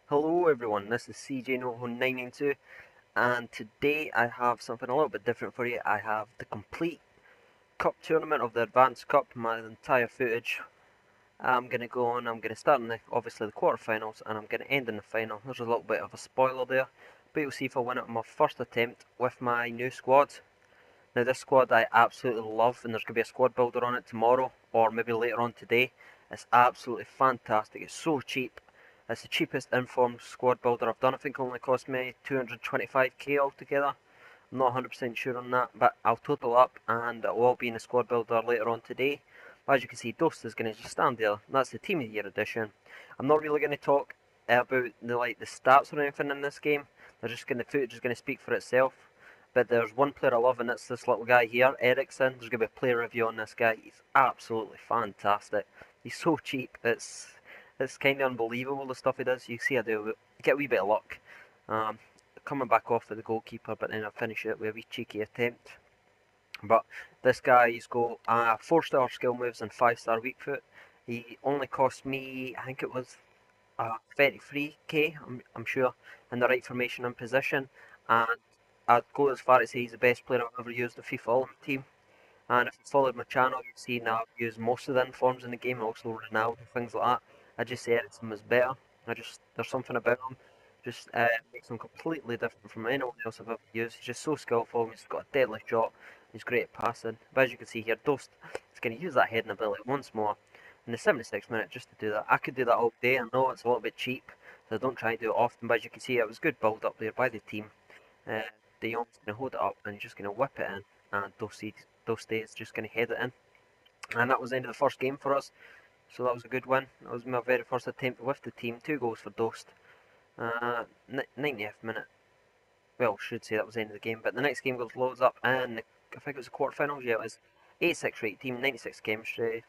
Hello everyone, this is CJ992 and today I have something a little bit different for you. I have the complete cup tournament of the Advanced Cup, my entire footage. I'm going to go on, I'm going to start in obviously the quarterfinals and I'm going to end in the final. There's a little bit of a spoiler there, but you'll see if I win it on my first attempt with my new squad. Now this squad I absolutely love, and there's going to be a squad builder on it tomorrow or maybe later on today. It's absolutely fantastic, it's so cheap. It's the cheapest informed squad builder I've done. I think it only cost me 225k altogether. I'm not 100% sure on that, but I'll total up and it will all be in the squad builder later on today. As you can see, Dost is going to just stand there. That's the Team of the Year edition. I'm not really going to talk about the stats or anything in this game. The footage is going to speak for itself. But there's one player I love, and it's this little guy here, Eriksen. There's going to be a player review on this guy. He's absolutely fantastic. He's so cheap. It's kind of unbelievable the stuff he does. You see, I do get a wee bit of luck. Um, Coming back off to the goalkeeper, but then I finish it with a wee cheeky attempt. But this guy, he's got 4-star skill moves and 5-star weak foot. He only cost me, I think it was 33k, I'm sure, in the right formation and position. And I'd go as far as say he's the best player I've ever used the FIFA Ultimate Team. And if you followed my channel, you've seen I've used most of the informs in the game, also Ronaldo, things like that. I just say Eriksen was better. There's something about him, just makes him completely different from anyone else I've ever used. He's just so skillful, he's got a deadly shot, he's great at passing. But as you can see here, Dost is going to use that heading ability once more in the 76th minute just to do that. I could do that all day, I know it's a little bit cheap, so I don't try and do it often, but as you can see, it was good build up there by the team. Uh, De Jong's going to hold it up and he's just going to whip it in, and Doste is just going to head it in. And that was the end of the first game for us, so that was a good win. That was my very first attempt with the team, 2 goals for Dost. 90th minute, well, I should say that was the end of the game, but the next game goes loads up, and I think it was the quarterfinals, yeah, it was 86 rate team, 96 chemistry,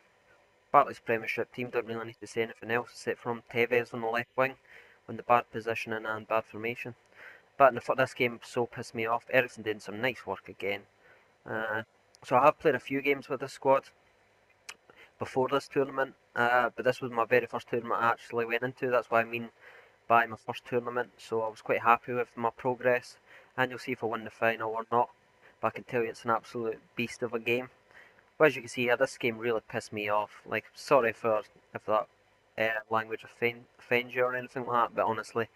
Bartley's Premiership team. Don't really need to say anything else except from Tevez on the left wing, on the bad positioning and bad formation. But this game so pissed me off. Eriksen did some nice work again. Uh, so I have played a few games with this squad before this tournament, but this was my very first tournament I actually went into. That's what I mean by my first tournament. So I was quite happy with my progress, and you'll see if I win the final or not. But I can tell you it's an absolute beast of a game. But as you can see here, this game really pissed me off. Like, sorry for if that language offends you or anything like that, but honestly,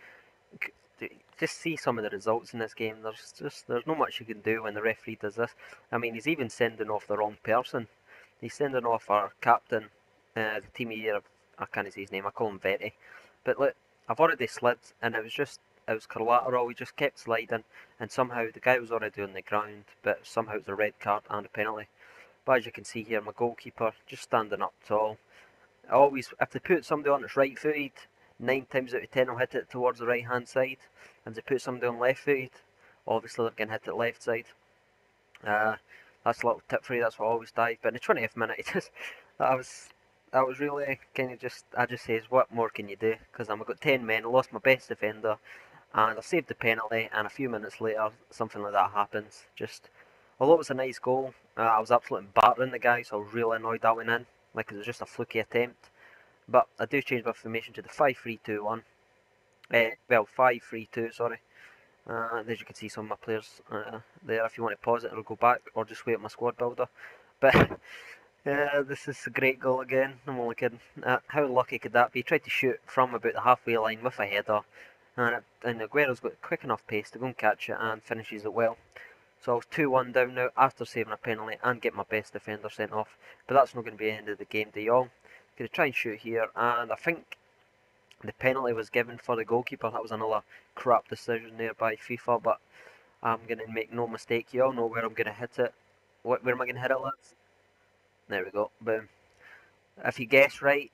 just see some of the results in this game. There's not much you can do when the referee does this. I mean, he's even sending off the wrong person. He's sending off our captain, the team of the year. I can't say his name. I call him Vetty. But look, I've already slid, and it was collateral. We just kept sliding, and somehow the guy was already on the ground, but somehow it was a red card and a penalty. But as you can see here, my goalkeeper just standing up tall. Always, if they put somebody on that's right footed, 9 times out of 10 will hit it towards the right hand side. And if they put somebody on left footed, obviously they're going to hit it left side. Uh, that's a little tip for you, that's what I always dive. But in the 20th minute, that was that was really kind of I just says, what more can you do? Because I've got 10 men, I lost my best defender, and I saved the penalty, and a few minutes later, something like that happens. Although it was a nice goal, I was absolutely battering the guy, so I was really annoyed that went in. Like, it was just a fluky attempt. But I do change my formation to the 5-3-2-1. Well, 5-3-2, sorry. As you can see some of my players there. If you want to pause it or go back, or just wait on my squad builder. But this is a great goal again. I'm only kidding. How lucky could that be? Tried to shoot from about the halfway line with a header, and Aguero's got quick enough pace to go and catch it and finishes it well. So I was 2-1 down now after saving a penalty and get my best defender sent off. But that's not going to be the end of the game. De Jong going to try and shoot here, and I think the penalty was given for the goalkeeper. That was another crap decision there by FIFA, but I'm going to make no mistake. You all know where I'm going to hit it. Where am I going to hit it, lads? There we go. Boom. If you guess right,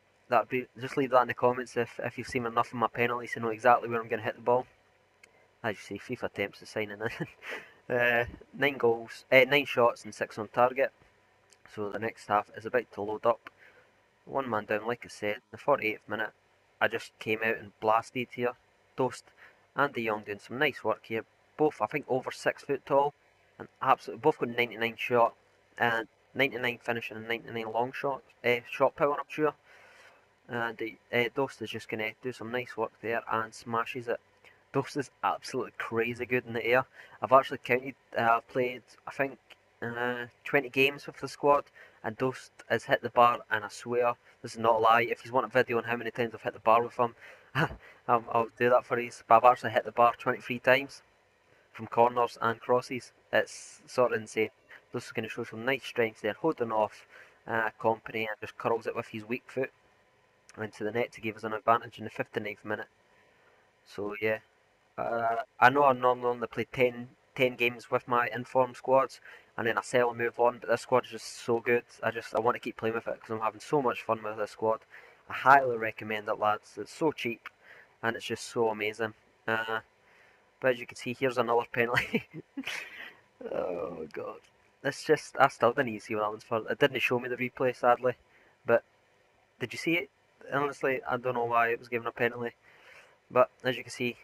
just leave that in the comments if you've seen enough of my penalties to know exactly where I'm going to hit the ball. As you see, FIFA attempts to sign in. 9 shots and 6 on target. So the next half is about to load up. One man down, like I said, in the 48th minute. I just came out and blasted here. Dost and De Jong doing some nice work here. Both, I think, over 6 foot tall, and absolutely both got 99 shot and 99 finishing and 99 long shot power. I'm sure. And Dost is just going to do some nice work there and smashes it. Dost is absolutely crazy good in the air. I've actually counted, I've played, I think, 20 games with the squad, and Dost has hit the bar, and I swear, this is not a lie, if you want a video on how many times I've hit the bar with him, I'll do that for you. But I've actually hit the bar 23 times, from corners and crosses. It's sort of insane. Dost is going to show some nice strength there, holding off Company, and just curls it with his weak foot into the net to give us an advantage in the 59th minute. So yeah, I know I normally only play 10 games with my informed squads, and then I sell and move on, but this squad is just so good. I want to keep playing with it because I'm having so much fun with this squad. I highly recommend it, lads. It's so cheap, and it's just so amazing. But as you can see, here's another penalty. Oh god. I still didn't see what that one's for. It didn't show me the replay, sadly. But did you see it? Honestly, I don't know why it was given a penalty. But as you can see,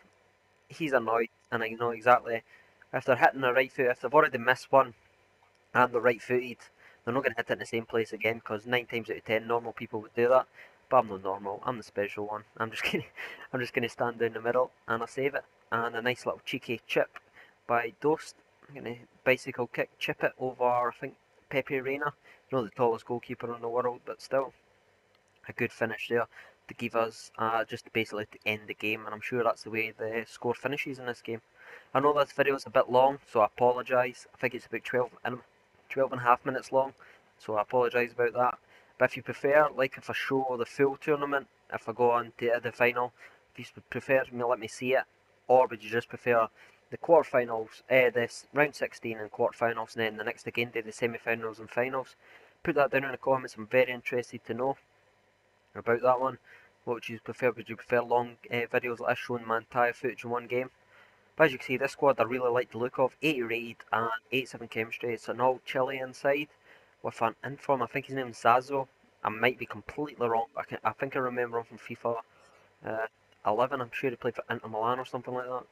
he's annoyed, and I know exactly if they're hitting the right foot, if they've already missed one and they're right footed, they're not going to hit it in the same place again, because 9 times out of 10 normal people would do that. But I'm not normal, I'm the special one. I'm just gonna stand down the middle and I save it. And a nice little cheeky chip by Dost. I'm gonna bicycle kick, chip it over, I think, Pepe Reina. Not the tallest goalkeeper in the world, but still a good finish there to give us just basically to end the game, and I'm sure that's the way the score finishes in this game. I know this video is a bit long, so I apologise. I think it's about 12 and a half minutes long, so I apologise about that. But if you prefer, like if I show the full tournament, if I go on to the final, if you prefer me, let me see it, or would you just prefer the quarterfinals, this round 16 and quarterfinals, and then the next again do the semi-finals and finals? Put that down in the comments. I'm very interested to know about that one. What would you prefer? Would you prefer long videos like this showing my entire footage in one game? But as you can see, this squad I really like the look of. 80 rated and 87 chemistry. It's an all Chilean side with an inform. I think his name is Zazo. I might be completely wrong. I think I remember him from FIFA uh, 11. I'm sure he played for Inter Milan or something like that.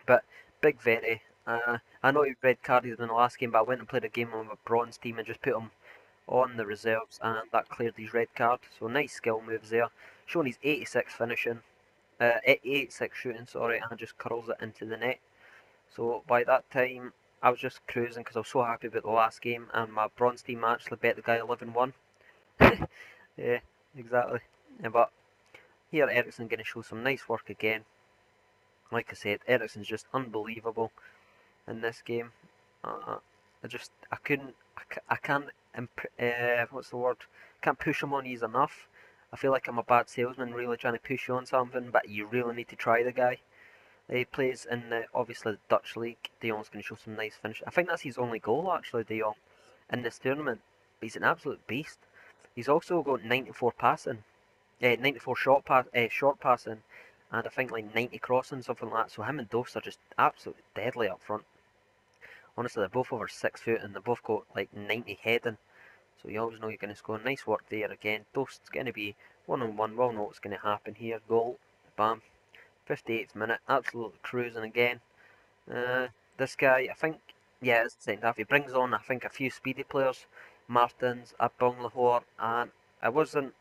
But big Veri. I know he red carded in the last game, but I went and played a game on a bronze team and just put him on the reserves, and that cleared his red card. So nice skill moves there, showing his 86 finishing, 86 shooting, sorry, and just curls it into the net. So by that time, I was just cruising because I was so happy about the last game, and my bronze team actually bet the guy 11-1. Yeah, exactly. Yeah, but here Ericsson going to show some nice work again. Like I said, Ericsson's just unbelievable in this game. Uh, I couldn't, I can't, what's the word? Can't push him on ease enough. I feel like I'm a bad salesman, really trying to push you on something, but you really need to try the guy. He plays in obviously the Dutch league. De Jong's going to show some nice finish. I think that's his only goal actually, De Jong, in this tournament. But he's an absolute beast. He's also got 94 passing, 94 short passing, and I think like 90 crossing, something like that. So him and Dost are just absolutely deadly up front. Honestly, they're both over 6 foot and they both got like 90 heading. So you always know you're going to score. Nice work there again. Dost's going to be 1-on-1. We'll know what's going to happen here. Goal. Bam. 58th minute. Absolutely cruising again. Uh, this guy, I think, yeah, it's the second half. He brings on, I think, a few speedy players. Martins, Abong Lahore, and it wasn't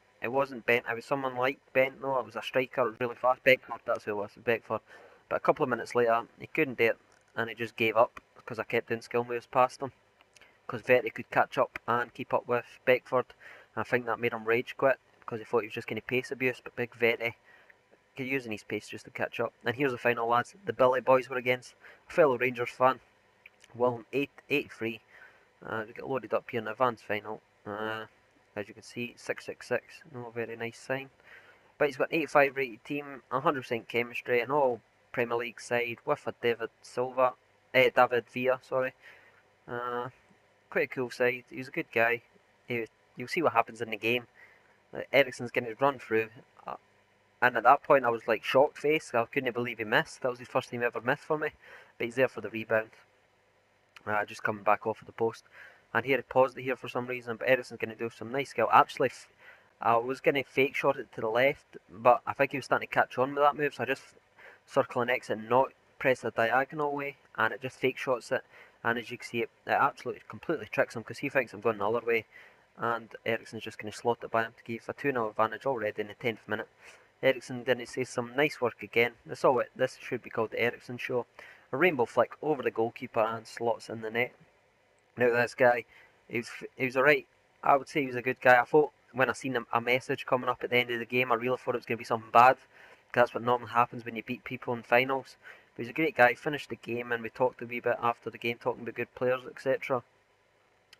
Bent. It was someone like Bent, no, it was a striker, it was really fast. Beckford, that's who it was, Beckford. But a couple of minutes later, he couldn't do it, and he just gave up because I kept doing skill moves past him. Because Vetty could catch up and keep up with Beckford. And I think that made him rage quit because he thought he was just going to pace abuse, but big Vetty using his pace just to catch up. And here's the final, lads. The Billy boys were against a fellow Rangers fan, Willem 83. We get loaded up here in the advanced final. As you can see, 666. No very nice sign. But he's got an 85 rated team, 100% chemistry, an all Premier League side with a David Villa, sorry. Quite a cool side. He's a good guy. You'll see what happens in the game. Ericsson's going to run through. Uh, and at that point, I was like shocked face. I couldn't believe he missed. That was his first time ever missed for me. But he's there for the rebound. Just coming back off of the post. And here he paused it here for some reason. But Ericsson's going to do some nice skill. Actually, I was going to fake shot it to the left. But I think he was starting to catch on with that move. So I just circle and exit and not press the diagonal way. And it just fake shots it. And as you can see, it absolutely completely tricks him because he thinks I'm going the other way. and Eriksen's just going to slot it by him to give a 2-0 advantage already in the 10th minute. Eriksen didn't say some nice work again. This should be called the Eriksen show. A rainbow flick over the goalkeeper and slots in the net. Now this guy, he was alright. I would say he was a good guy. I thought when I seen a message coming up at the end of the game, I really thought it was going to be something bad. Because that's what normally happens when you beat people in finals. But he's a great guy. Finished the game and we talked a wee bit after the game, talking about good players, etc.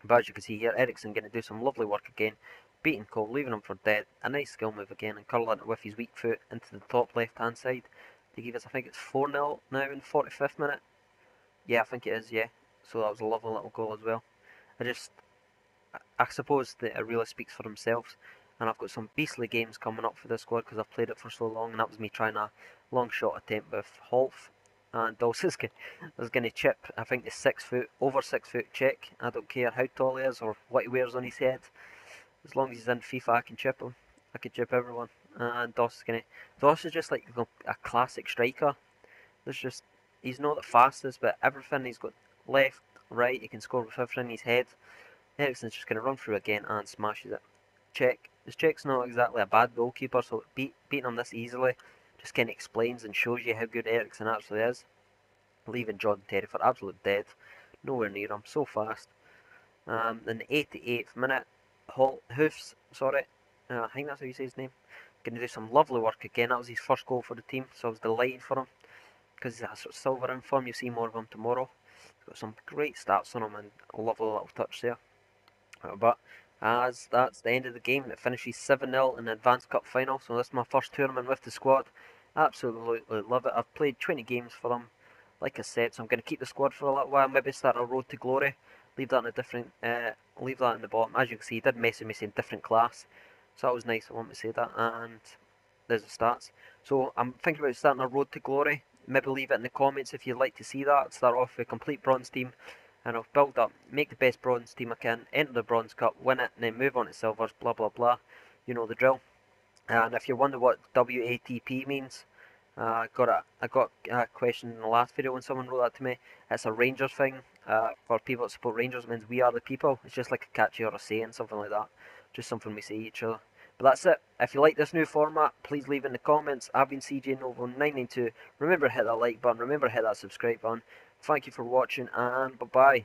But as you can see here, Eriksen going to do some lovely work again, beating Cole, leaving him for dead. A nice skill move again, and curling it with his weak foot into the top left hand side to give us, I think it's 4-0 now in the 45th minute. Yeah, I think it is, yeah. So that was a lovely little goal as well. I suppose that it really speaks for themselves. And I've got some beastly games coming up for this squad because I've played it for so long, and that was me trying a long shot attempt with Holf. And also was going to chip, I think, the 6 foot, over 6 foot check. I don't care how tall he is or what he wears on his head. As long as he's in FIFA, I can chip him. I can chip everyone. And Doss is just like a classic striker. There's just, he's not the fastest, but everything he's got left, right, he can score with everything in his head. Eriksen's just going to run through again and smashes it. Check. His check's not exactly a bad goalkeeper, so beating him this easily just kind of explains and shows you how good Eriksen actually is. Leaving Jordan Terry for absolute dead. Nowhere near him, so fast. In the 88th minute, Hoofs, I think that's how you say his name. Going to do some lovely work again. That was his first goal for the team, so I was delighted for him. Because he's a sort of silver in form, you'll see more of him tomorrow. He's got some great stats on him and a lovely little touch there. But as that's the end of the game, it finishes 7-0 in the Advanced Cup final. So this is my first tournament with the squad. Absolutely love it. I've played 20 games for them, like I said. So I'm going to keep the squad for a little while. Maybe start a road to glory. Leave that in a different. Leave that in the bottom. As you can see, he did message me saying different class. So that was nice. I want to say that. And there's the stats. So I'm thinking about starting a road to glory. Maybe leave it in the comments if you'd like to see that. Start off with a complete bronze team, and I'll build up, make the best bronze team I can, enter the bronze cup, win it, and then move on to silvers, blah blah blah. You know the drill. And if you wonder what WATP means, I got a question in the last video when someone wrote that to me. It's a Rangers thing. For people that support Rangers, it means we are the people. It's just like a catchy or a saying, something like that. Just something we say to each other. But that's it. If you like this new format, please leave in the comments. I've been CJ Novo 992. Remember to hit that like button. Remember to hit that subscribe button. Thank you for watching, and bye bye.